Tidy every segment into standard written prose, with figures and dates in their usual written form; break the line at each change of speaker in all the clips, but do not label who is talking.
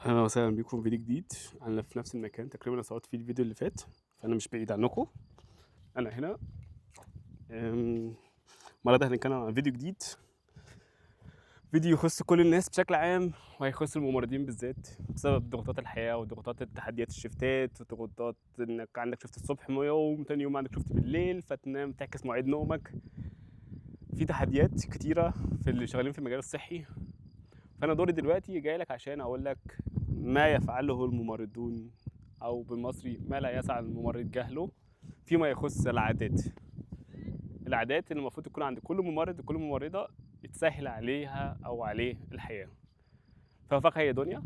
أهلا وسهلا بيكم في فيديو جديد. أنا في نفس المكان تقريبا أنا صورت فيه الفيديو اللي فات، فأنا مش بعيد عنكم. أنا هنا. المرة دي هنتكلم عن فيديو جديد، فيديو يخص كل الناس بشكل عام وهيخص الممرضين بالذات بسبب ضغوطات الحياة وضغوطات التحديات الشفتات وضغوطات إنك عندك شفت الصبح يوم تاني يوم عندك شفت بالليل فتنام تعكس مواعيد نومك. في تحديات كتيرة في اللي شغالين في المجال الصحي. فأنا دوري دلوقتي جاي لك عشان أقول لك ما يفعله الممرضون، أو بالمصري ما لا يسع الممرض جهله فيما يخص العادات. العادات اللي المفروض تكون عند كل ممرض وكل ممرضة يتسهل عليها أو عليه الحياة. ففقه هي دنيا.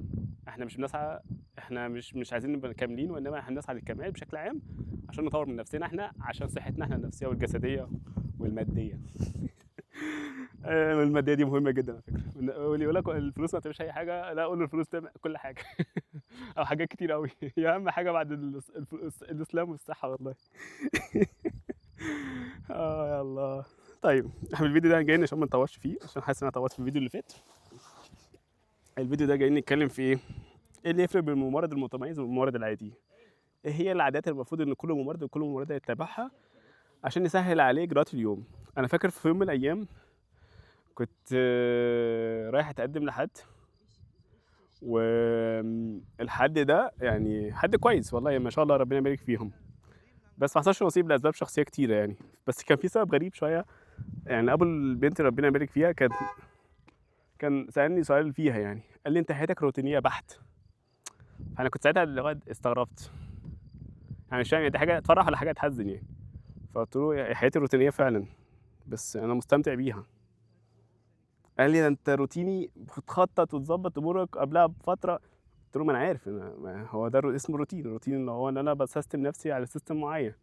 احنا مش بنسعى، احنا مش عايزين نبقى كاملين، وانما احنا بنسعى للكمال بشكل عام عشان نطور من نفسنا احنا، عشان صحتنا احنا النفسية والجسدية والمادية. المادية دي مهمة جدا على فكرة. واللي يقول لك الفلوس ما بتعملش أي حاجة، لا، أقول له الفلوس تعمل كل حاجة. أو حاجات كتير أوي. هي أهم حاجة بعد الإسلام والصحة والله. آه يا الله. طيب احنا الفيديو ده جايين عشان ما نطولش فيه، عشان حاسس إن أنا طولت في الفيديو اللي فات. الفيديو ده جايين نتكلم في إيه؟ إيه اللي يفرق بين الممرض المتميز والممرض العادي؟ إيه هي العادات اللي المفروض إن كل ممرض وكل ممرضة يتبعها عشان يسهل عليه إجراءات اليوم؟ أنا فاكر في يوم من الأيام كنت رايح أتقدم لحد، والحد ده يعني حد كويس والله ما شاء الله ربنا يبارك فيهم، بس ما حصلش نصيب لاسباب شخصيه كتيره يعني. بس كان في سبب غريب شويه. يعني ابو البنت ربنا يبارك فيها كان سالني سؤال فيها، يعني قال لي انت حياتك روتينيه بحت. فانا كنت ساعتها لغايه استغربت، يعني مش فاهم دي حاجه تفرح ولا حاجه تحزن يعني. فقلت له يعني حياتي روتينيه فعلا، بس انا مستمتع بيها. قال لي ده انت روتيني بتخطط وتظبط امورك قبلها بفتره. قلت له ما انا عارف هو ده اسمه روتين. الروتين اللي هو ان انا بسيستم نفسي على سيستم معين،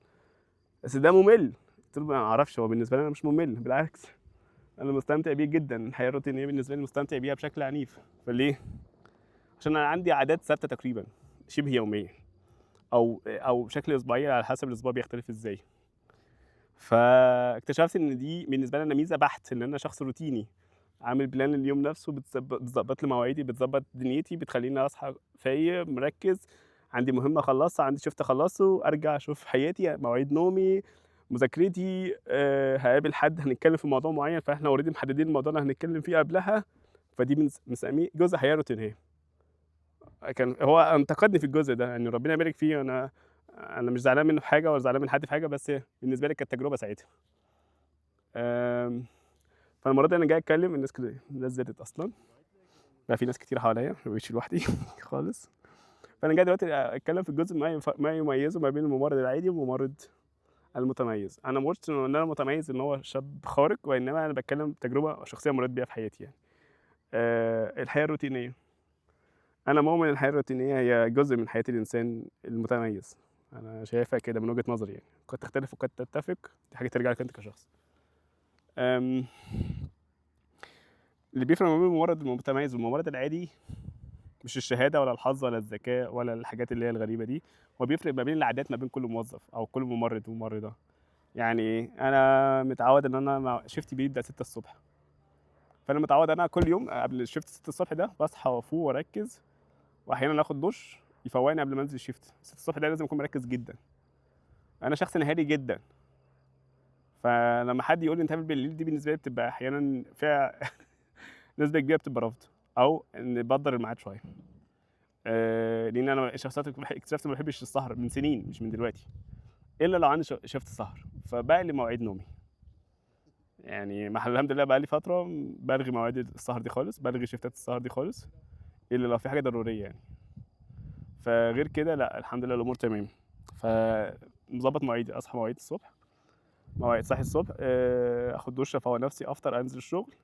بس ده ممل. قلت له ما اعرفش، هو بالنسبه لي انا مش ممل، بالعكس انا مستمتع بيه جدا. الحياه الروتينيه بالنسبه لي مستمتع بيها بشكل عنيف. فليه؟ عشان انا عندي عادات ثابته تقريبا شبه يوميه، او بشكل اسبوعي على حسب الاسبوع بيختلف ازاي. فاكتشفت ان دي بالنسبه لي انا ميزه بحت، ان انا شخص روتيني عامل بلان اليوم نفسه، بتظبط لي مواعيدي، بتظبط دنيتي، بتخليني اصحى فايق مركز. عندي مهمه اخلصها، عندي شيفت اخلصه، ارجع اشوف حياتي، مواعيد نومي، مذاكرتي، هقابل حد هنتكلم في موضوع معين، فاحنا اوريدي محددين الموضوع اللي هنتكلم فيه قبلها. فدي بنسميه جزء حياه روتينيه. كان هو انتقدني في الجزء ده، يعني ربنا يبارك فيه. انا مش زعلان منه في حاجه ولا زعلان من حد في حاجه، بس بالنسبه لي كانت تجربه ساعتها. آمم، فالمرة دي أنا جاي أتكلم، الناس زادت أصلًا، بقى في ناس كتير حواليّا، ما بقيتش لوحدي خالص. فأنا جاي دلوقتي أتكلم في الجزء ما يميزه ما بين الممرض العادي والممرض المتميز. أنا ما قُلتش إن أنا متميز إن هو شاب خارق، وإنما أنا باتكلم تجربة شخصية مريت بيها في حياتي يعني. الحياة الروتينية. أنا مؤمن إن الحياة الروتينية هي جزء من حياة الإنسان المتميز. أنا شايفها كده من وجهة نظري يعني، قد تختلف وقد تتفق، دي حاجة ترجع لك أنت كشخص. آمم اللي بيفرق ما بين الممرض المتميز والممرض العادي مش الشهادة ولا الحظ ولا الذكاء ولا الحاجات اللي هي الغريبة دي، هو بيفرق ما بين العادات ما بين كل موظف أو كل ممرض وممرضة. يعني إيه؟ أنا متعود إن أنا شيفتي بيبدأ 6:00 ص، فأنا متعود أنا كل يوم قبل الشيفت 6:00 ص ده باصحى وأفوق وأركز، وأحيانًا آخد دُش يفوقني قبل ما أنزل الشيفت. 6:00 ص ده لازم أكون مركز جدًا. أنا شخص نهاري جدًا، فلما حد يقول لي نتقابل بالليل دي بالنسبة لي بتبقى أحيانًا فيها نسبة كبيرة بتبقى رفض، أو إن باقدّر الميعاد شوية. لإن أنا الشخصيات اكتشفت ما باحبش السهر من سنين مش من دلوقتي، إلا لو عندي شيفت سهر، فباقلب مواعيد نومي. يعني الحمد لله بقى لي فترة بالغي مواعيد السهر دي خالص، بالغي شيفتات السهر دي خالص، إلا لو في حاجة ضرورية يعني. فغير كده لأ، الحمد لله الأمور تمام. فمضبّط مواعيدي، أصحى مواعيد الصبح، صاحي الصبح، آخد دُش أفوّق نفسي، أفطر، أنزل الشغل،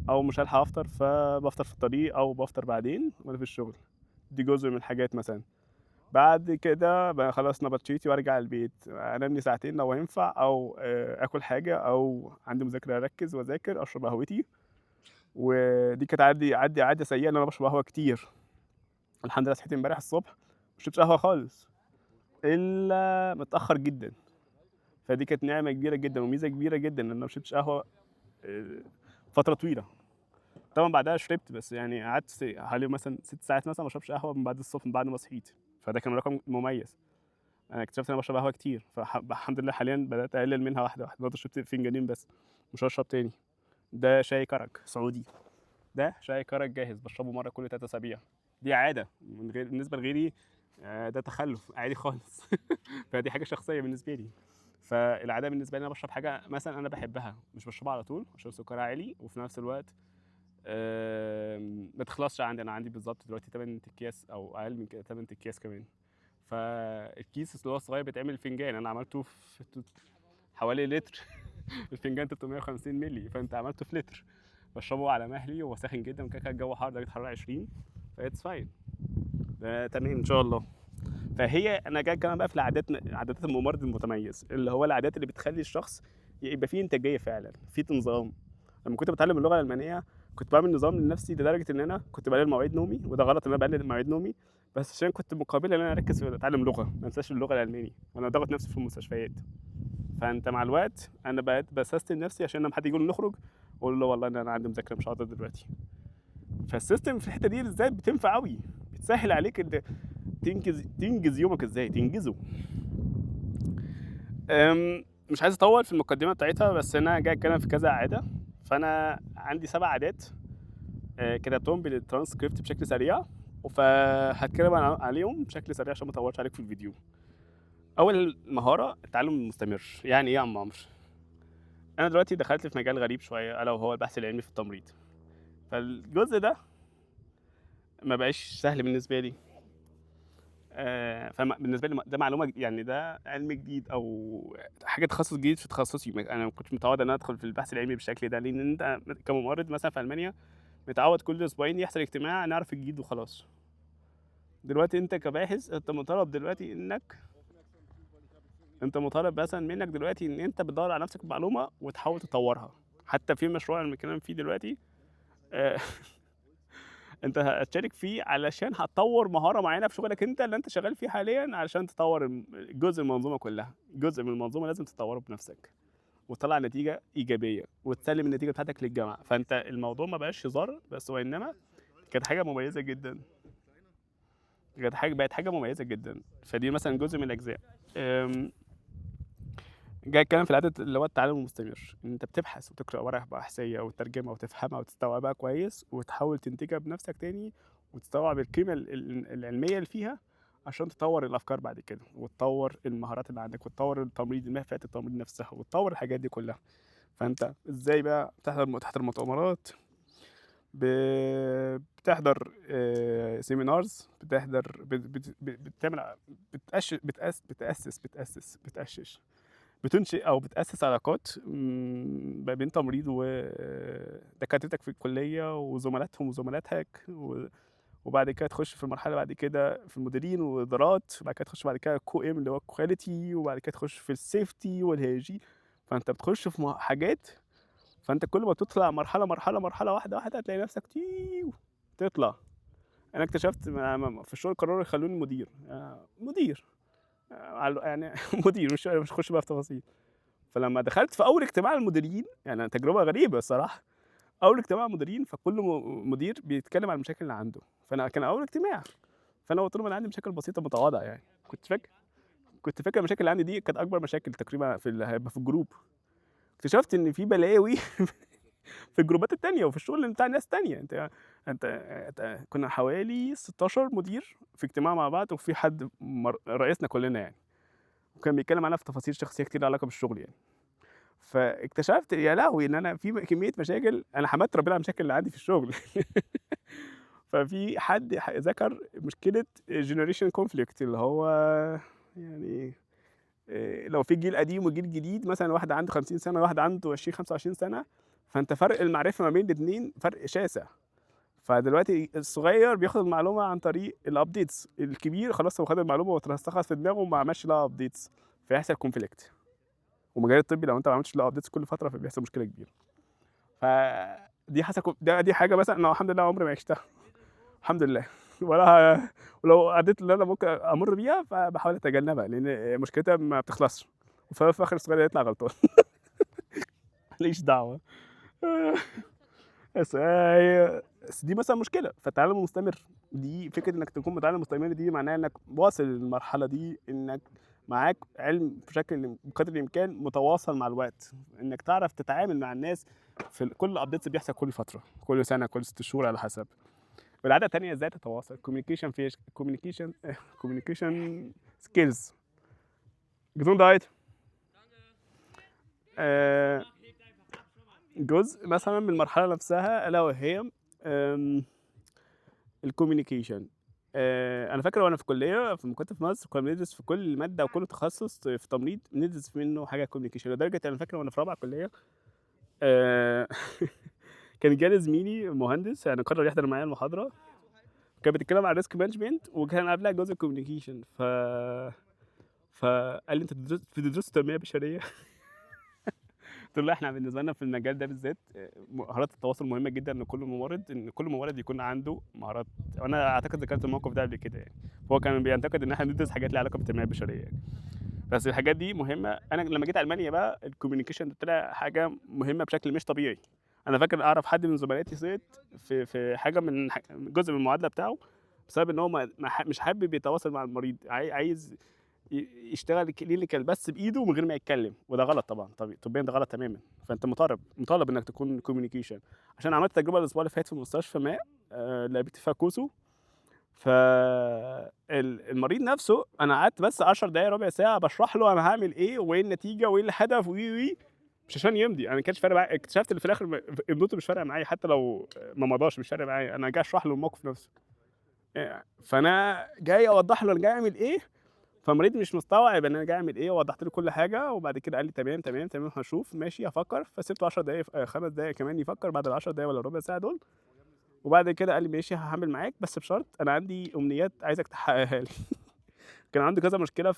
أو مش هالحق أفطر فبافطر في الطريق أو بافطر بعدين وأنا في الشغل. دي جزء من الحاجات مثلًا. بعد كده باخلّص نبطشيتي وارجع البيت، انام لي ساعتين لو هينفع، أو آكل حاجة، أو عندي مذاكرة أركّز وأذاكر، أشرب قهوتي. ودي كانت عادة سيئة إن أنا باشرب قهوة كتير. الحمد لله صحيت امبارح الصبح ما شربتش قهوة خالص، إلا متأخر جدًا. فدي كانت نعمة كبيرة جدًا وميزة كبيرة جدًا إن أنا ما شربتش قهوة فترة طويلة. طبعًا بعدها شربت، بس يعني قعدت حوالي مثلًا 6 ساعات مثلًا ما اشربش قهوة من بعد الصبح من بعد ما صحيت، فده كان رقم مميز. أنا اكتشفت إن أنا باشرب قهوة كتير، الحمد لله حاليًا بدأت أقلل منها واحدة، واحدة، برضه شربت فنجانين بس، مش هاشرب تاني. ده شاي كرك سعودي، ده شاي كرك جاهز باشربه مرة كل 3 أسابيع، دي عادة من غير بالنسبة لغيري ده تخلُّف عادي خالص فدي حاجة شخصية بالنسبة لي. فالعادة بالنسبة لي إن أنا باشرب حاجة مثلًا أنا باحبها، مش باشربها على طول عشان سكرها عالي، وفي نفس الوقت ما تخلصش عندي، أنا عندي بالضبط دلوقتي 8 أكياس أو أقل من كده 8 أكياس كمان. فالكيس اللي هو الصغير بيتعمل فنجان، أنا عملته في حوالي لتر الفنجان 350 مللي، فأنت عملته في لتر، باشربه على مهلي وهو ساخن جدًا وكده كده الجو حر درجة حرارة 20 فit's fine تمام إن شاء الله. فهي أنا جاي أتكلم بقى في عادات الممرض المتميز، اللي هو العادات اللي بتخلّي الشخص يبقى فيه إنتاجية فعلًا، في نظام. لمّا كنت باتعلم اللغة الألمانية كنت باعمل نظام لنفسي لدرجة إن أنا كنت باقلل مواعيد نومي، وده غلط إن أنا باقلل مواعيد نومي، بس عشان كنت مقابل إن أنا أركّز في أتعلم لغة، ما انساش اللغة الألماني، وأنا ضاغط نفسي في المستشفيات. فأنت مع الوقت أنا بقيت باسستم نفسي عشان لمّا حد يقول لي نخرج، أقول له والله إن أنا عندي مذاكرة مش هاقدر دلوقتي. فالسيستم في الحتة دي بالذات بتنفع أوي، بتسهّل عليك تنجز يومك إزاي، تنجزه. مش عايز أطوّل في المقدمة بتاعتها، بس أنا جاي أتكلم في كذا عادة، فأنا عندي 7 عادات كتبتهم بالترانسكريبت بشكل سريع، فهاتكلم عليهم بشكل سريع عشان ما اطولش عليك في الفيديو. اول مهاره التعلم المستمر. يعني ايه يا عم عمرو؟ انا دلوقتي دخلت في مجال غريب شويه الا وهو البحث العلمي في التمريض، فالجزء ده ما بقاش سهل بالنسبه لي. فبالنسبه لي ده معلومه يعني ده علم جديد او حاجه تخصص جديد في تخصصي، انا ما كنتش متعود ان انا ادخل في البحث العلمي بالشكل ده، لان انت كممرض مثلا في المانيا متعود كل اسبوعين يحصل اجتماع نعرف الجديد وخلاص. دلوقتي انت كباحث انت مطالب دلوقتي انت مطالب مثلا منك دلوقتي ان انت بتدور على نفسك بمعلومه وتحاول تطورها. حتى في مشروع انا بتكلم فيه دلوقتي آه، انت هتشارك فيه علشان هتطور مهاره معينه في شغلك انت اللي انت شغال فيه حاليا، علشان تطور جزء من المنظومه كلها. جزء من المنظومه لازم تطوره بنفسك وتطلع نتيجه ايجابيه وتسلم النتيجه بتاعتك للجامعه. فانت الموضوع ما بقاش هزار بس، وانما كانت حاجه مميزه جدا، بقت حاجه مميزه جدا. فدي مثلا جزء من الاجزاء. أم، جاي اتكلم في العادة اللي هو التعلم المستمر، ان انت بتبحث وتقرا ورق بحثيه وتترجمها وتفهمها وتستوعبها كويس وتحاول تنتجها بنفسك تاني، وتستوعب القيمه العلميه اللي فيها عشان تطور الافكار بعد كده وتطور المهارات اللي عندك وتطور فئه التمريض نفسها وتطور الحاجات دي كلها. فانت ازاي بقى تحضر مؤتمرات، بتحضر سيمينارز، بتحضر بتعمل بتأسس بتنشئ أو بتأسس علاقات ما بين تمريض ودكاترتك في الكلية وزملاتهم وزملاتك، وبعد كده تخش في المرحلة بعد كده في المديرين والإدارات، وبعد كده تخش بعد كده QM اللي هو quality، وبعد كده تخش في السيفتي والهيجي. فأنت بتخش في حاجات، فأنت كل ما تطلع مرحلة واحدة واحدة هتلاقي نفسك تطلع. أنا اكتشفت في الشغل قرروا يخلوني مدير يعني مدير، مش هخش بقى في تفاصيل. فلما دخلت في اول اجتماع المديرين، يعني تجربه غريبه الصراحه، اول اجتماع مديرين فكل مدير بيتكلم عن المشاكل اللي عنده، فانا كان اول اجتماع، فانا قلت لهم انا عندي مشاكل بسيطه متواضعه يعني. كنت فاكر المشاكل اللي عندي دي كانت اكبر مشاكل تقريبا في اللي هيبقى في الجروب. اكتشفت ان في بلاوي في الجروبات التانية وفي الشغل بتاع ناس تانية. انت كنا حوالي 16 مدير في اجتماع مع بعض، وفي حد رئيسنا كلنا يعني، وكان بيتكلم معانا في تفاصيل شخصيه كتير علاقه بالشغل يعني. فاكتشفت يا لهوي ان انا في كميه مشاكل، انا حمدت ربنا على المشاكل اللي عندي في الشغل ففي حد ذكر مشكله جنريشن كونفليكت، اللي هو يعني لو في جيل قديم وجيل جديد، مثلا واحد عنده 50 سنه وواحد عنده 20 25 سنه، فانت فرق المعرفه ما بين الاثنين فرق شاسع. فدلوقتي الصغير بياخد المعلومه عن طريق الابديتس، الكبير خلاص هو خد المعلومه وترسخت في دماغه وما عملش لها ابديتس، فيحصل كونفليكت. ومجال الطبي لو انت ما عملتش له ابديتس كل فتره فبيحصل مشكله كبيره. فدي حصل دي حاجه مثلا انا الحمد لله عمري ما عشتها الحمد لله ولو عديت اللي انا ممكن امر بيها فبحاول اتجنبها، لان مشكلتها ما بتخلصش، وفي اخر الصغير يطلع غلطان ماليش دعوه بس دي مثلًا مشكلة، فالتعلم المستمر دي فكرة إنك تكون متعلم مستمر دي معناها إنك واصل للمرحلة دي، إنك معاك علم بقدر الإمكان متواصل مع الوقت، إنك تعرف تتعامل مع الناس في كل updates بيحصل كل فترة، كل سنة، كل 6 شهور على حسب. والعادة التانية إزاي تتواصل communication skills. Gesundheit. آآ جزء مثلًا من المرحلة نفسها ألا وهي آمم الcommunication. أنا فاكر وأنا في الكلية لمّا كنت في مصر كنا بندرس في كل مادة وكل تخصص في تمريض بندرس منه حاجة communication، لدرجة أنا فاكر وأنا في رابعة كلية آآ كان جالي زميلي مهندس يعني قرر يحضر معايا المحاضرة، كانت بتتكلم عن risk management وكان قبلها جزء communication فقال لي: "أنتم بتدرسوا تنمية بشرية؟" قُلت له: "إحنا بالنسبة لنا في المجال ده بالذات مهارات التواصل مهمة جدًا إن كل ممرض يكون عنده مهارات." وأنا أعتقد ذكرت الموقف ده قبل كده يعني، هو كان بينتقد إن إحنا بندرس حاجات ليها علاقة بالتنمية البشرية يعني، بس الحاجات دي مهمة. أنا لمّا جيت ألمانيا بقى الcommunication ده طلع حاجة مهمة بشكل مش طبيعي. أنا فاكر أعرف حد من زملاتي سقط في حاجة جزء من المعادلة بتاعه بسبب إن هو مش حابب يتواصل مع المريض، عايز يشتغل clinical بس بإيده من غير ما يتكلم، وده غلط طبعًا، طبيًا ده غلط تمامًا، فأنت مطالب إنك تكون communication. عشان عملت تجربة الأسبوع اللي فات في مستشفى ما لعبت فيها كوسو، المريض نفسه أنا قعدت بس 10 دقايق ربع ساعة باشرح له أنا هاعمل إيه وإيه النتيجة وإيه الهدف مش عشان يمضي، أنا ما كانش فارق معايا، اكتشفت إن في الآخر إمضته مش فارقة معايا حتى لو ما مضاش مش فارق معايا، أنا جاي أشرح له الموقف نفسه. فأنا جاي أوضّح له أنا جاي أعمل إيه، فالمريض مش مستوعب إن أنا جاي أعمل إيه، ووضّحت له كل حاجة، وبعد كده قال لي: "تمام، تمام، تمام، هاشوف، ماشي، هافكّر." فسِبته 10 دقايق 5 دقايق كمان يفكّر بعد ال10 دقايق والّا الربع ساعة دول، وبعد كده قال لي: "ماشي هاعمل معاك بس بشرط أنا عندي أمنيات عايزك تحققها لي." كان عنده كذا مشكلة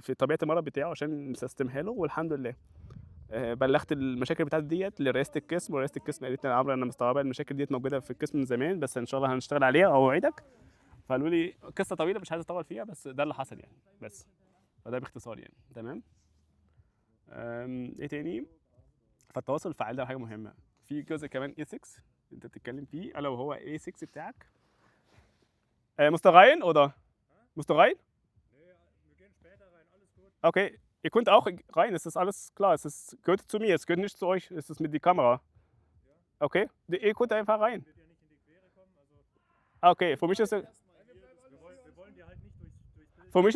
في طبيعة المرض بتاعه عشان مسستمها له والحمد لله. بلّغت المشاكل بتاعتي ديّة لرئاسة القسم، ورئاسة القسم قالت لي: "يا عمرو أنا مستوعبة المشاكل ديّة موجودة في القسم من زمان، بس إن شاء الله هنشتغل عليها وأوعدك." فقالوا لي قصة طويلة مش عايز أطوّل فيها، بس ده اللي حصل يعني، بس. فده باختصار يعني، تمام. إيه تاني؟ فالتواصل الفعّال ده حاجة مهمة. في جزء كمان ethics أنت بتتكلم فيه ألا وهو ethics بتاعك. Musst du rein oder? Musst du rein? Okay, ihr könnt auch rein, es ist alles klar, gehört zu mir, es gehört nicht zu euch, es ist mit die Kamera. Okay? Ihr könnt einfach rein. Okay, für mich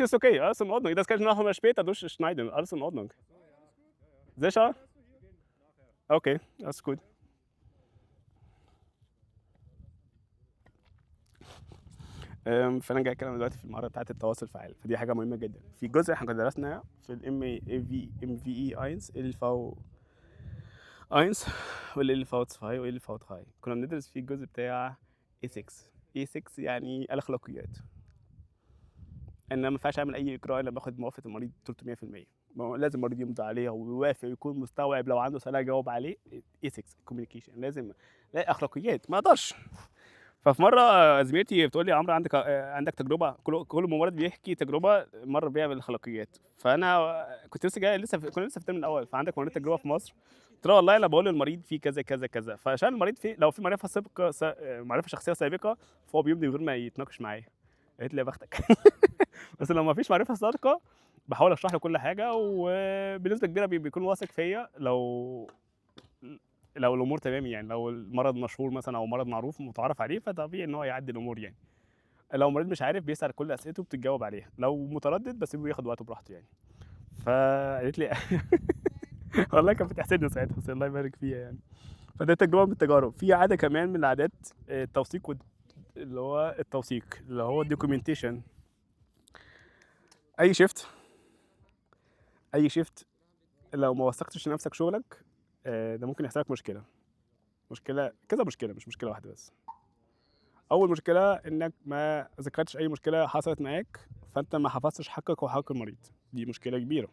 ist okay, alles in Ordnung. Das kann ich nachher mal später durchschneiden, alles in Ordnung. Sicher? Okay, alles gut. فأنا جاي أتكلم دلوقتي في المهارة بتاعة التواصل الفعّال، فدي حاجة مهمة جدًا. في جزء إحنا كنا درسناه في الMVE1 LV1 والLV2 والLV3 كنا بندرس فيه الجزء بتاع ethics. ethics يعني الأخلاقيات. إن أنا ما ينفعش أعمل أي إجراء إلا لمّا آخد موافقة المريض 300%. ما هو لازم المريض يمضي عليها ويوافق ويكون مستوعب، لو عنده سؤال أجاوب عليه. ethics communication لازم، لا أخلاقيات ما أقدرش. ففي مرة زميلتي بتقول لي: "يا عمرو عندك تجربة." كل ممرض بيحكي تجربة مَر بيها بالأخلاقيات، فأنا كنت لسه جاي كنا لسه في الترم الأول، فعندك مريض تجربة في مصر؟ قُلت لها: "والله أنا باقول للمريض في كذا، كذا، كذا." فعشان المريض لو في معرفة سابقة معرفة شخصية سابقة، فهو بيمضي من غير ما يتناقش معايا. قالت لي: "يا بختك." بس لو ما فيش معرفة سابقة باحاول أشرح له كل حاجة، وبنسبة كبيرة بيكون واثق فيّا لو الأمور تمام يعني، لو المرض مشهور مثلًا أو مرض معروف متعارف عليه، فطبيعي إن هو يعدّي الأمور يعني. لو المريض مش عارف بيسأل كل أسئلته بتتجاوب عليها، لو متردد باسيبه ياخد وقته براحته يعني. فقالت لي والله كانت بتحسدني ساعتها، بس الله يبارك فيها يعني. فده تجربة من التجارب. في عادة كمان من العادات التوثيق اللي هو الdocumentation. أي shift أي shift لو ما وثّقتش لنفسك شغلك ده ممكن يحصل لك كذا مشكلة مش مشكلة واحدة بس. أول مشكلة إنك ما ذكرتش أي مشكلة حصلت معاك، فأنت ما حفظتش حقك وحق المريض، دي مشكلة كبيرة.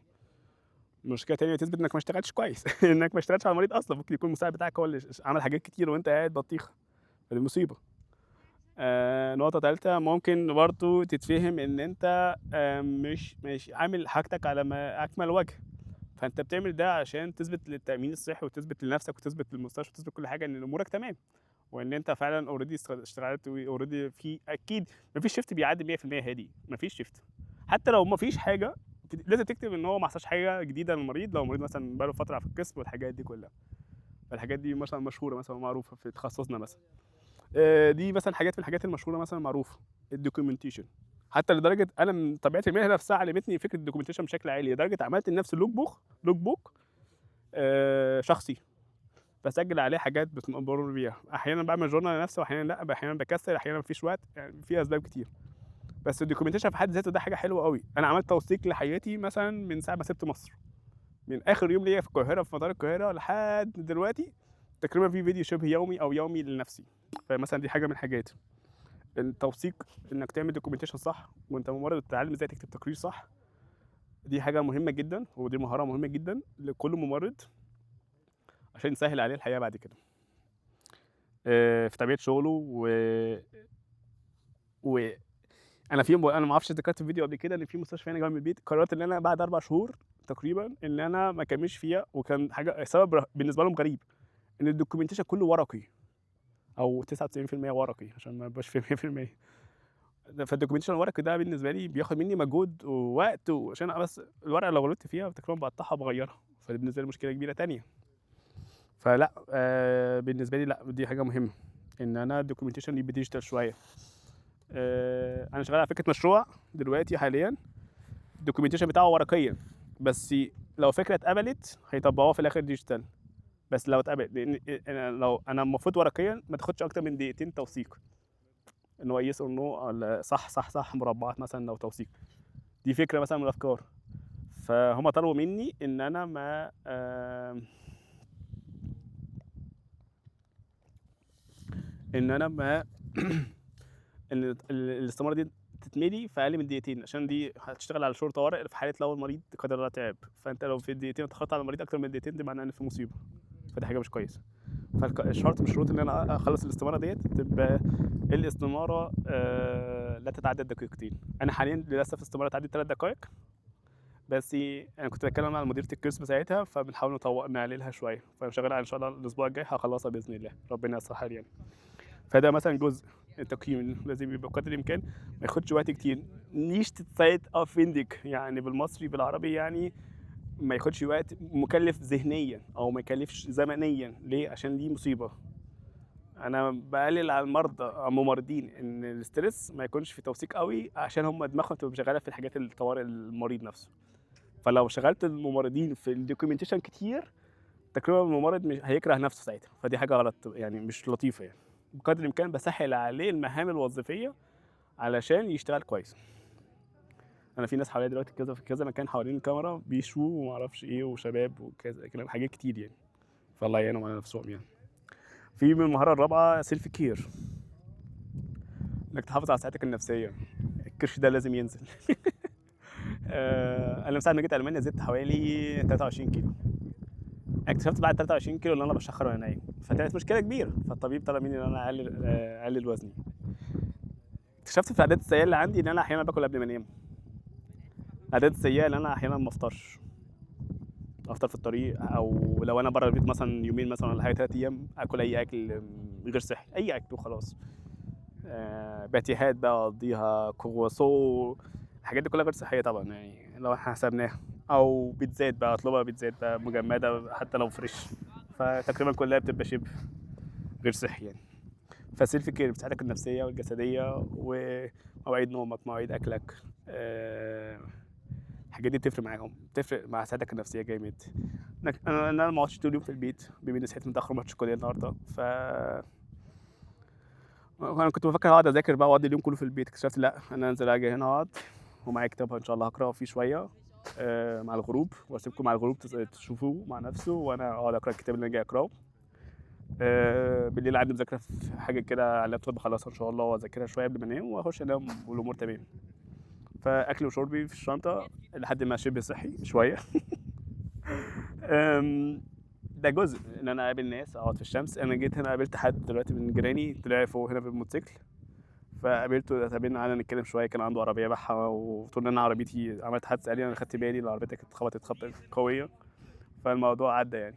مشكلة تانية تثبت إنك ما اشتغلتش كويس إنك ما اشتغلتش على المريض أصلًا، ممكن يكون المساعد بتاعك هو اللي عمل حاجات كتير وأنت قاعد بطيخة، فدي مصيبة. نقطة تالتة ممكن برضه تتفهم إن أنت مش عامل حاجتك على ما أكمل وجه، فأنت بتعمل ده عشان تثبت للتأمين الصحي وتثبت لنفسك وتثبت للمستشفى وتثبت كل حاجة إن أمورك تمام. وإن أنت فعلًا already اشتغلت already في أكيد ما فيش shift بيعدّي 100% هادي، ما فيش shift حتى لو ما فيش حاجة لازم تكتب إن هو ما حصلش حاجة جديدة للمريض، لو المريض مثلًا بقى له فترة في القسم والحاجات دي كلّها، فالحاجات دي مثلًا مشهورة مثلًا ومعروفة في تخصصنا مثلًا. دي مثلًا حاجات من الحاجات المشهورة مثلًا معروفة، الdocumentation حتى لدرجة أنا من طبيعة المهنة نفسها علمتني فكرة الdocumentation بشكل عالي، لدرجة عملت لنفسي logbook شخصي، باسجل عليه حاجات بامُر بيها، أحيانًا باعمل journal لنفسي وأحيانًا لأ، أحيانًا باكسل، أحيانًا ما فيش وقت، يعني في أسباب كتير. بس الdocumentation في حد ذاته ده حاجة حلوة أوي، أنا عملت توثيق لحياتي مثلًا من ساعة ما سِبت مصر، من آخر يوم ليّا في القاهرة في مطار القاهرة لحد دلوقتي، تقريبًا في فيديو شبه يومي أو يومي لنفسي، فمثلًا دي حاجة من الحاجات. التوثيق إنك تعمل documentation صح، وأنت ممرض تتعلم إزاي تكتب تقرير صح، دي حاجة مهمة جدًا، ودي مهارة مهمة جدًا لكل ممرض عشان يسهّل عليه الحياة بعد كده. في طبيعة شغله و أنا أنا ما أعرفش ذكرت في فيديو قبل كده إن في مستشفى هنا جنب البيت، قررت إن أنا بعد 4 شهور تقريبًا إن أنا ما أكمّلش فيها، وكان حاجة سبب بالنسبة لهم غريب، إن الdocumentation كلّه ورقي أو 99% ورقي عشان ما يبقاش في 100%. فالdocumentation الورقي ده بالنسبة لي بياخد منّي مجهود ووقت، وعشان بس الورقة لو غلطت فيها تقريبًا باقطّعها وباغيّرها، فدي بالنسبة لي مشكلة كبيرة تانية. فلأ بالنسبة لي لأ، دي حاجة مهمة، إن أنا الdocumentation يبقى digital شوية. أنا شغّال على فكرة مشروع دلوقتي حاليًا الdocumentation بتاعه ورقيًا، بس لو فكرة اتقبلت هيطبّقوها في الآخر digital، بس لو اتقبلت لإن أنا لو أنا المفروض ورقيًا ما تاخدش أكتر من دقيقتين توثيق، إن هو yes or no والّا صح، صح، صح، مربعات مثلًا لو توثيق، دي فكرة مثلًا من الأفكار. فهُم طلبوا منّي إن أنا ما إن أنا ما إن الاستمارة دي تتملي في أقل من دقيقتين، عشان دي هتشتغل على شغل طوارئ في حالة لو المريض لا قدر الله تعب، فأنت لو في الدقيقتين اتأخرت على المريض أكتر من دقيقتين دي معناها إن في مصيبة، فدي حاجة مش كويسة. شرط من الشروط إن أنا أخلّص الاستمارة ديّة تبقى الاستمارة لا تتعدى الدقيقتين. أنا حاليًا للأسف الاستمارة اتعدت 3 دقايق، بس أنا كنت باتكلم مع مديرة القسم ساعتها، فبنحاول نقللها شوية، فأنا شغال إن شاء الله الأسبوع الجاي هاخلّصها بإذن الله، ربنا ييسر حالي يعني. فده مثلًا جزء التقييم لازم يبقى بقدر الإمكان ما ياخدش وقت كتير، nicht Zeit aufwendig يعني بالمصري بالعربي يعني ما ياخدش وقت مكلف ذهنيًا أو ما يكلفش زمنيًا، ليه؟ عشان دي مصيبة. أنا باقلل على المرضى أو الممرضين إن الstress ما يكونش في توثيق أوي، عشان هم دماغهم تبقى شغالة في الحاجات الطوارئ المريض نفسه. فلو شغّلت الممرضين في الdocumentation كتير، تقريبًا الممرض هيكره نفسه ساعتها، فدي حاجة غلط يعني مش لطيفة يعني. بقدر الإمكان باسهّل عليه المهام الوظيفية علشان يشتغل كويس. أنا في ناس حواليّا دلوقتي في كذا مكان حوالين الكاميرا بيشوا وما أعرفش إيه وشباب وكذا كلام حاجات كتير يعني، فالله يعينهم على نفسهم يعني. في من المهارة الرابعة self care، إنك تحافظ على صحتك النفسية، الكرش ده لازم ينزل. أنا من ساعة ما جيت ألمانيا زدت حوالي 23 كيلو. اكتشفت بعد 23 كيلو إن أنا باشخّر وأنا نايم، فكانت مشكلة كبيرة، فالطبيب طلب مني إن أنا أقلل وزني. اكتشفت في العادات السيئة اللي عندي إن أنا أحيانًا باكل قبل ما أنام. العادات السيئة إن أنا أحيانًا ما أفطرش، أفطر في الطريق أو لو أنا برّه البيت مثلًا يومين مثلًا والّا حاجة 3 أيام آكل أي أكل غير صحّي، أي أكل وخلاص. باتيهات بقى أقضّيها، كرواسون، الحاجات دي كلّها غير صحّية طبعًا يعني لو إحنا حسبناها، أو بيتزات بقى أطلبها بيتزات بقى مجمّدة حتى لو فريش، فتقريبًا كلّها بتبقى شِبه غير صحّي يعني. فself care بتساعدك النفسية والجسدية ومواعيد نومك، مواعيد أكلك، الحاجات دي بتفرق معاهم، بتفرق مع صحتك النفسية جامد. أنا ما اقعدش طول اليوم في البيت، بما إني صحيت متأخر ما رُحتش الكلية النهارده، أنا كنت بافكر أقعد أذاكر بقى وأقضي اليوم كله في البيت، اكتشفت لأ، أنا أنزل آجي هنا أقعد ومعايا كتاب إن شاء الله هاقرأ فيه شوية مع الغروب، وأسيبكم مع الغروب تشوفوه مع نفسه، وأنا أقعد أقرأ الكتاب اللي أنا جاي أقراه. بالليل عندي مذاكرة في حاجة كده على اللابتوب باخلصها إن شاء الله وأذاكرها شوية قبل ما أنام وأخش أنام والأمور تمام. فأكلي وشربي في الشنطة لحد ما شبه صحّي شوية. آمم، ده جزء إن أنا أقابل ناس، أقعد في الشمس. أنا جيت هنا قابلت حد دلوقتي من جيراني طلع فوق هنا بالموتوسيكل، فقابلته اتقابلنا قعدنا نتكلم شوية، كان عنده عربية باعها وطول إن أنا عربيتي عملت حادثة قال لي أنا خدت بالي العربيتك اتخبطت خبطة قوية، فالموضوع عدّى يعني.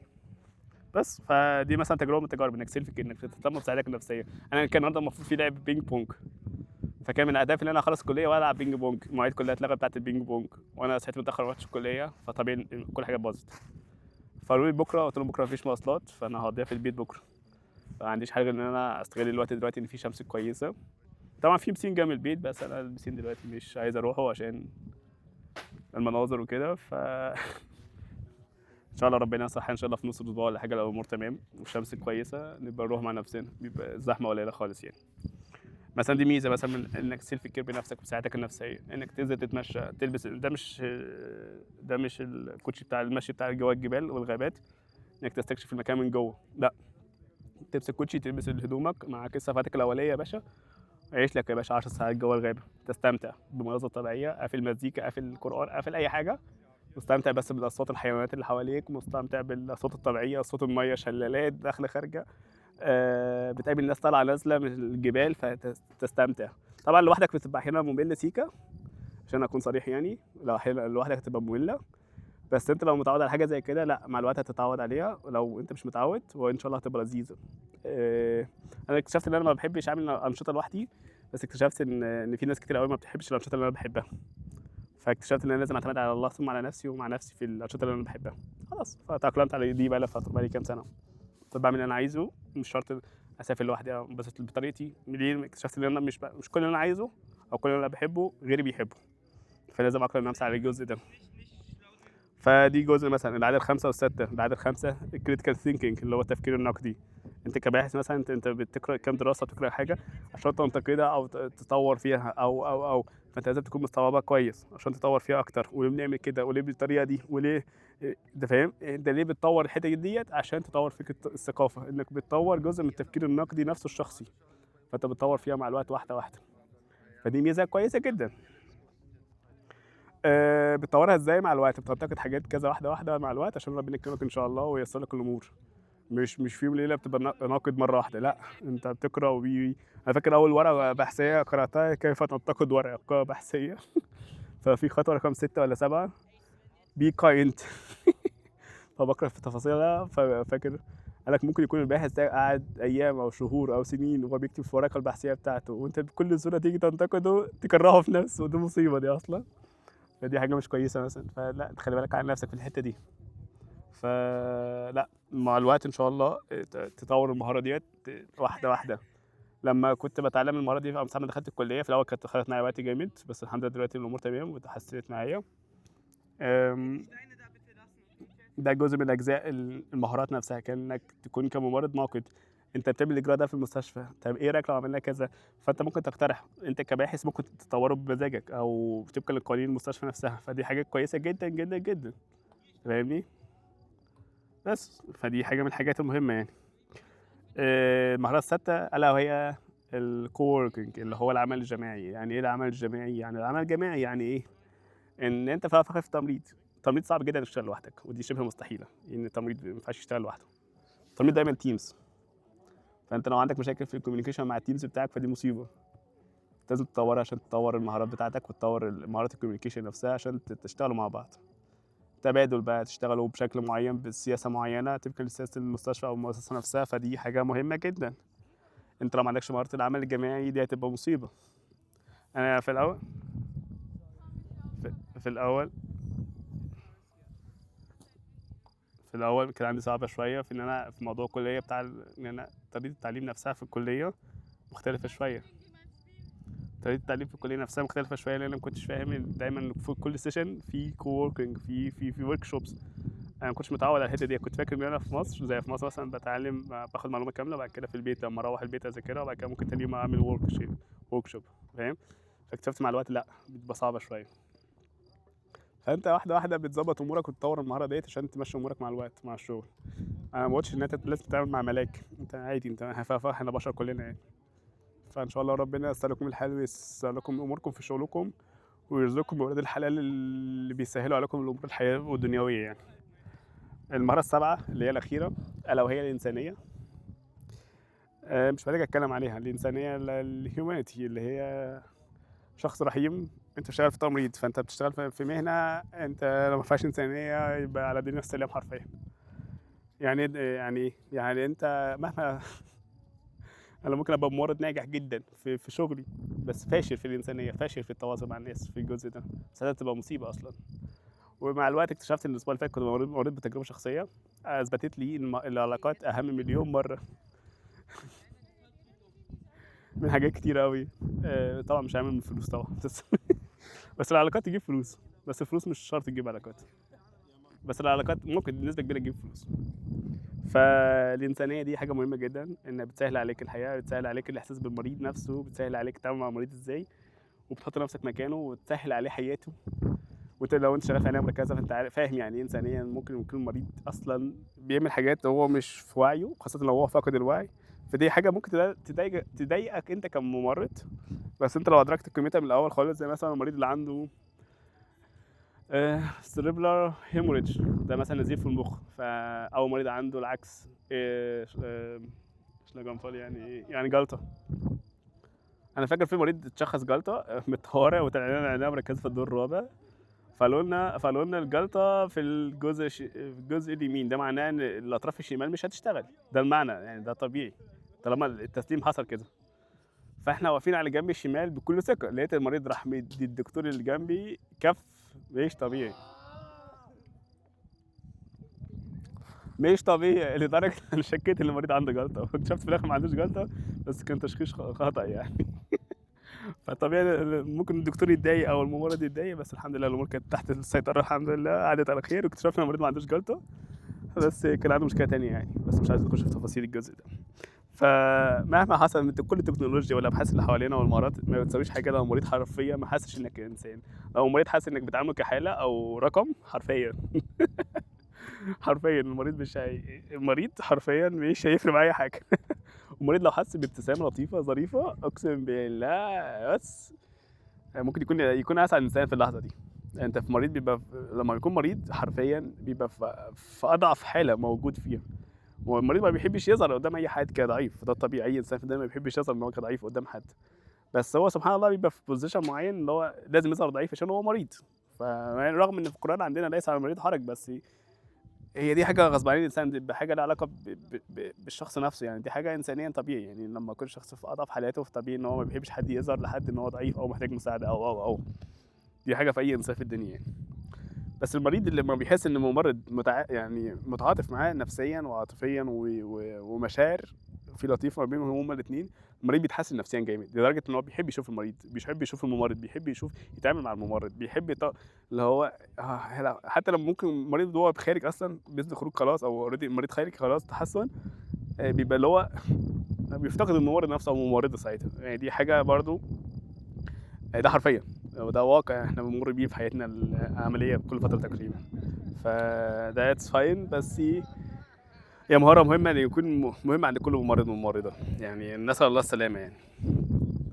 بس فدي مثلا تجربه من التجارب انك سيلف انك تهتم بصحتك النفسيه. انا كان النهارده المفروض في لعب بينج بونج، فكان من اهدافي ان انا اخلص الكليه والعب بينج بونج. المواعيد كلها اتلغت بتاعت البينج بونج، وانا صحيت متاخر ما رحتش الكليه، فطبيعي كل حاجه باظت. فقالوا لي بكره، قلت لهم بكره مفيش مواصلات، فانا هقضيها في البيت بكره. فما عنديش حاجه غير ان انا استغل الوقت دلوقتي ان في شمس كويسه. طبعا في بسين جنب البيت، بس انا البسين دلوقتي مش عايز اروحه عشان المناظر وكده. ان شاء الله ربنا يصلح ان شاء الله في نص الاسبوع ولا حاجه، لو الامور تمام والشمس كويسه نبقى نروح مع نفسنا، بيبقى الزحمه قليله خالص يعني. مثلا دي ميزه مثلا من انك سيلف كير بنفسك وساعتك النفسيه، انك تنزل تتمشى، تلبس. ده مش الكوتشي بتاع المشي بتاع جوا الجبال والغابات، انك تستكشف المكان من جوه. لا، تلبس الكوتشي، تلبس هدومك معاك كثافاتك الاوليه يا باشا، عيش لك يا باشا 10 ساعات جوه الغابه، تستمتع بمناظر طبيعيه، قافل مزيكا، قافل القران، قافل اي حاجه، مستمتع بس بالاصوات الحيوانات اللي حواليك، مستمتع بالاصوات الطبيعيه، صوت الميه، شلالات داخله خارجه، بتقابل ناس طالعه نازله من الجبال فتستمتع. طبعا لوحدك بتبقى احيانا ممل سيكا، عشان اكون صريح يعني، لو أحيانا لوحدك هتبقى ممله، بس انت لو متعود على حاجه زي كده لا، مع الوقت هتتعود عليها. ولو انت مش متعود وان شاء الله هتبقى لذيذه. انا اكتشفت ان انا ما بحبش اعمل انشطه لوحدي، بس اكتشفت ان في ناس كتير قوي ما بتحبش الانشطه اللي انا بحبها، فاكتشفت ان انا لازم اعتمد على الله ثم على نفسي ومع نفسي في الانشطه اللي انا بحبها. خلاص فتاقلمت على دي بقى لها فتره، بقى لي كام سنه بعمل اللي انا عايزه، مش شرط اسافر لوحدي بس بطريقتي. ليه اكتشفت ان انا مش كل اللي انا عايزه او كل اللي انا بحبه غيري بيحبه، فلازم اقرر نفسي على الجزء ده. فدي جزء مثلا العاده الخامسه والسادسه. العاده الخامسه الكريتيكال ثينكينج، اللي هو التفكير النقدي. انت كباحث مثلا، انت بتقرا كام دراسه، بتقرا حاجه عشان تنتقدها او تطور فيها او فانت لازم تكون مستوعبها كويس عشان تطور فيها اكتر. وليه بنعمل كده، وليه بالطريقه دي، وليه انت فاهم انت ليه بتطور الحته ديت، عشان تطور فيك الثقافه، انك بتطور جزء من التفكير النقدي نفسه الشخصي، فانت بتطور فيها مع الوقت واحده واحده. فدي ميزه كويسه جدا. بتطورها ازاي مع الوقت؟ بتنتقد حاجات كذا واحده واحده مع الوقت عشان ربنا يكرمك ان شاء الله وييسر لك الامور. مش في يوم وليله بتبقى ناقد مره واحده، لا، انت بتقرا انا فاكر اول ورقه بحثيه قراتها كيف تنتقد ورقه بحثيه ففي خطوه رقم 6 ولا 7، بي كايند. فبقرا في تفاصيلها، ففاكر قال لك ممكن يكون الباحث ده قعد ايام او شهور او سنين وهو بيكتب في الورقه البحثيه بتاعته، وانت بكل سهوله تيجي تنتقده تكرهه في نفسه، ودي مصيبه دي اصلا. فدي حاجه مش كويسه مثلا، فلا تخلي بالك عن نفسك في الحته دي. فلا، مع الوقت ان شاء الله تطور المهاره ديت واحده واحده. لما كنت بتعلم المهاره دي من ساعه ما دخلت الكليه، في الاول كانت خدت معايا وقت جامد، بس الحمد لله دلوقتي الامور تمام وتحسنت معايا. أم، ده جزء من اجزاء المهارات نفسها، كانك تكون كممرض ناقد. انت بتعمل الاجراء ده في المستشفى، طب ايه رايك لو عملنا كذا؟ فانت ممكن تقترح، انت كباحث ممكن تطوره بمزاجك او طبقا لقوانين المستشفى نفسها، فدي حاجه كويسه جدا جدا جدا. فاهمني؟ بس فدي حاجه من الحاجات المهمه يعني. المهارة السادسة ألا وهي الكووركينج، اللي هو العمل الجماعي. يعني ايه العمل الجماعي؟ يعني العمل الجماعي يعني ايه؟ ان انت فاهم في التمريض. التمريض صعب جدا تشتغل لوحدك، ودي شبه مستحيله، ان التمريض ما ينفعش يشتغل لوحده. التمريض دايما تيمز، فانت لو عندك مشاكل في الكوميونيكيشن مع التيمز بتاعك فدي مصيبه. لازم تطورها عشان تطور المهارات بتاعتك وتطور مهارات الكوميونيكيشن نفسها عشان تشتغلوا مع بعض. تبادل بقى، تشتغلوا بشكل معين بسياسه معينه تبقى لسياسه المستشفى او المؤسسه نفسها، فدي حاجه مهمه جدا. انت لو ما عندكش مهاره العمل الجماعي دي هتبقى مصيبه. انا في الاول في الاول كان عندي صعوبه شويه في ان انا في موضوع الكليه بتاع ان انا طريقه التعليم نفسها في الكليه مختلفه شويه. طريقه التعليم في الكليه نفسها مختلفه شويه، لان انا ما كنتش فاهم دايما في كل سيشن في كووركينج، في ورك شوبس. انا ما كنتش متعود على الحته دي، كنت فاكر ان انا في مصر زي في مصر مثلا بتعلم، باخد معلومه كامله، وبعد كده في البيت لما اروح البيت اذاكرها، وبعد كده ممكن تاني يوم اعمل ورك شوب. فاهم؟ فاكتشفت مع الوقت لا، بتبقى صعبه شويه. فانت واحده واحده بتظبط امورك وتطور المهاره ديت عشان تمشي امورك مع الوقت مع الشغل. انا ما قلتش ان انت لازم تتعامل مع ملاك، انت عادي، انت احنا بشر كلنا يعني. فان شاء الله ربنا ييسر لكم الحال وييسر لكم اموركم في شغلكم، ويرزقكم بولاد الحلال اللي بيسهلوا عليكم الامور الحياه والدنيويه يعني. المهاره السابعه اللي هي الاخيره الا وهي الانسانيه. مش محتاج اتكلم عليها. الانسانيه الهيومانيتي، اللي هي شخص رحيم. انت بتشتغل في تمريض، فانت بتشتغل في مهنه انت لو ما فيهاش انسانيه يبقى على دين السلام حرفيا. يعني أنت مهما أنا ممكن أبقى ممرض ناجح جدًا في شغلي، بس فاشل في الإنسانية، فاشل في التواصل مع الناس في الجزء ده، ساعتها بتبقى مصيبة أصلًا. ومع الوقت اكتشفت إن الأسبوع اللي فات كنت مريت بتجربة شخصية أثبتت لي إن العلاقات أهم مليون مرة من حاجات كتيرة أوي. طبعًا مش هاعمل من الفلوس طبعًا بس العلاقات تجيب فلوس، بس الفلوس مش شرط تجيب علاقات، بس العلاقات ممكن بنسبة كبيرة تجيب فلوس. فالإنسانية دي حاجة مهمة جدًا، إنها بتسهّل عليك الحياة، بتسهّل عليك الإحساس بالمريض نفسه، بتسهّل عليك تتعامل مع المريض إزاي، وبتحط نفسك مكانه وتسهّل عليه حياته. وأنت لو أنت شغال في عناية مركزة فأنت فاهم يعني إيه إنسانية. ممكن يكون المريض أصلًا بيعمل حاجات هو مش في وعيه، خاصةً لو هو فاقد الوعي، فدي حاجة ممكن تضايقك أنت كممرض، بس أنت لو أدركت قيمتها من الأول خالص، زي مثلًا المريض اللي عنده cerebral hemorrhage، ده مثلًا نزيف في المخ، أو مريض عنده العكس، Schlaganfall يعني جلطة. أنا فاكر في مريض اتشخص جلطة من الطوارئ وطلع لنا عناية مركزة في الدور الرابع. فقالوا لنا الجلطة في الجزء اليمين، ده معناه إن الأطراف الشمال مش هتشتغل، ده المعنى يعني ده طبيعي طالما التسليم حصل كده. فإحنا واقفين على جنب الشمال بكل ثقة، لقيت المريض راح مدي الدكتور اللي جنبي كف مش طبيعي، مش طبيعي لدرجة أنا شكيت إن المريض عنده جلطة واكتشفت في الآخر ما عندوش جلطة، بس كان تشخيص خطأ يعني. فطبيعي ممكن الدكتور يتضايق أو الممرض يتضايق، بس الحمد لله الأمور كانت تحت السيطرة، الحمد لله عدت على خير واكتشفنا المريض ما عندوش جلطة، بس كان عنده مشكلة تانية يعني، بس مش عايز نخش في تفاصيل الجزء ده. فمهما حصل من كل التكنولوجيا والابحاث اللي حوالينا والمهارات ما بتساويش حاجه لو المريض حرفيا ما حسش انك انسان، لو المريض حاسس انك بتعامله كحاله او رقم حرفيا. حرفيا المريض مش المريض حرفيا مش هيفرق معاه اي حاجه. المريض لو حس بابتسامه لطيفه ظريفه اقسم بالله بس ممكن يكون اسعد انسان في اللحظه دي. انت في مريض بيبقى لما يكون مريض حرفيا بيبقى في اضعف حاله موجود فيها، والمريض ما بيحبش يظهر قدام اي حد كضعيف، ده الطبيعي، اي انسان في الدنيا ما بيحبش يظهر ان هو كضعيف قدام حد، بس هو سبحان الله بيبقى في بوزيشن معين اللي هو لازم يظهر ضعيف عشان هو مريض. فرغم ان في القرآن عندنا ليس على المريض حرج، بس هي دي حاجه غصب عن الانسان، دي بحاجه لها علاقه بالشخص نفسه يعني، دي حاجه انسانيا طبيعي يعني، لما يكون شخص في اضعف حالاته فطبيعي ان هو ما بيحبش حد يظهر لحد ان هو ضعيف او محتاج مساعده او دي حاجه في اي انسان في الدنيا يعني. بس المريض اللي لما بيحس ان الممرض يعني متعاطف معاه نفسيا وعاطفيا ومشاعر في لطيفه ما بينهم هما الاثنين، المريض بيتحسن نفسيا جامد لدرجه ان هو بيحب يشوف المريض، بيحب يشوف الممرض، بيحب يتعامل مع الممرض، بيحب اللي هو حتى لما ممكن المريض وهو خارج اصلا باذن خروج خلاص او اوريدي المريض خارج خلاص تحسن، بيبقى اللي هو بيفتقد الممرض نفسه او الممرضه ساعتها يعني، دي حاجه برضو ده حرفيا وده واقع احنا بنمر بيه في حياتنا العمليه بكل فتره تقريبا. فده اتس فاين، بس هي مهاره مهمه ان يكون مهمه عند كل ممرض وممرضه يعني، نسال الله السلامه يعني.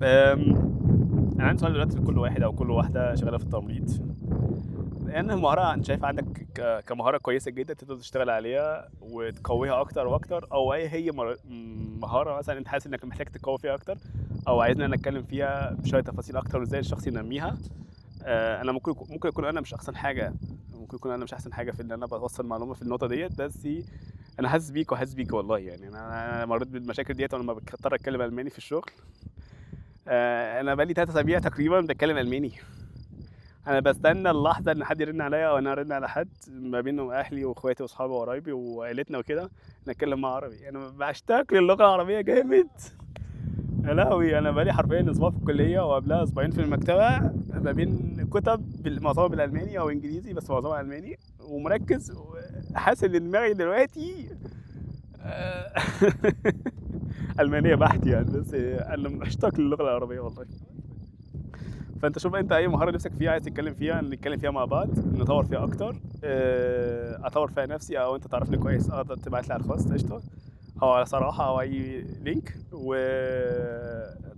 انا عندي سؤال دلوقتي لكل واحد او كل واحده شغاله في التمريض، لان المهاره انت شايف عندك كمهاره كويسه جدا تقدر تشتغل عليها وتقويها اكتر واكتر، او ايه هي مهاره مثلا انت حاسس انك محتاج تقوي فيها اكتر او عايزنا نتكلم فيها بشويه تفاصيل اكتر وازاي الشخص ينميها. انا ممكن يكون انا مش احسن حاجه، ممكن يكون انا مش احسن حاجه في ان انا بوصل معلومه في النقطه ديت، بس انا حاسس بيك وحاسس بيك والله يعني، انا مريت بالمشاكل ديت ولما بضطر اتكلم الماني في الشغل. انا بقالي 3 اسابيع تقريبا بتكلم الماني، انا بستنى اللحظه ان حد يرن عليا او انا ارن على حد ما بينهم اهلي واخواتي واصحابي وقرايبي وعيلتنا وكده نتكلم مع عربي، انا بشتاق للغه العربيه جامد. يا لهوي انا بقالي حرفيا اسبوع في الكليه وقبلها اسبوعين في المكتبه ما بين كتب معظمها بالالماني او انجليزي بس معظمها الماني، ومركز وحاسس ان دماغي دلوقتي المانيه بحت يعني، بس انا مشتاق للغه العربيه والله. فانت شوف انت اي مهاره نفسك فيها عايز تتكلم فيها نتكلم فيها مع بعض نطور فيها اكتر، اطور فيها نفسي او انت تعرفني كويس اقدر تبعت لي على الخاص قشطه او على صراحه او اي لينك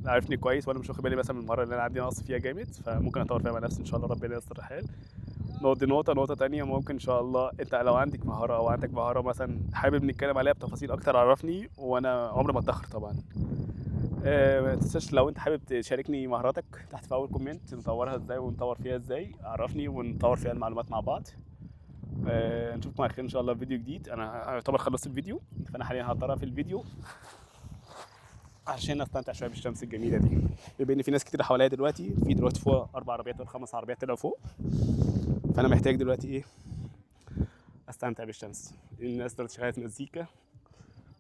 عارفني كويس وانا مش واخد بالي مثلا من المهاره اللي انا عندي نقص فيها جامد، فممكن اطور فيها مع نفسي ان شاء الله ربنا ييسر الحال. دي نقطه تانية ممكن ان شاء الله انت لو عندك مهاره او عندك مهاره مثلا حابب نتكلم عليها بتفاصيل اكتر عرفني وانا عمري ما اتاخر طبعا. ما تنساش لو انت حابب تشاركني مهاراتك تحت في اول كومنت نطورها ازاي ونطور فيها ازاي عرفني ونطور فيها المعلومات مع بعض. نشوفكم على خير ان شاء الله في فيديو جديد. انا يعتبر خلصت الفيديو، فانا حاليا هضطر في الفيديو عشان استمتع شويه بالشمس الجميله دي. بما ان في ناس كتير حواليا دلوقتي، في دلوقتي فوق 4 عربيات ولا 5 عربيات طلعوا فوق، فانا محتاج دلوقتي ايه، استمتع بالشمس. الناس دلوقتي شغاله مزيكا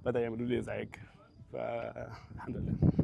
بدأ يعملوا لي ازعاج، فالحمد لله.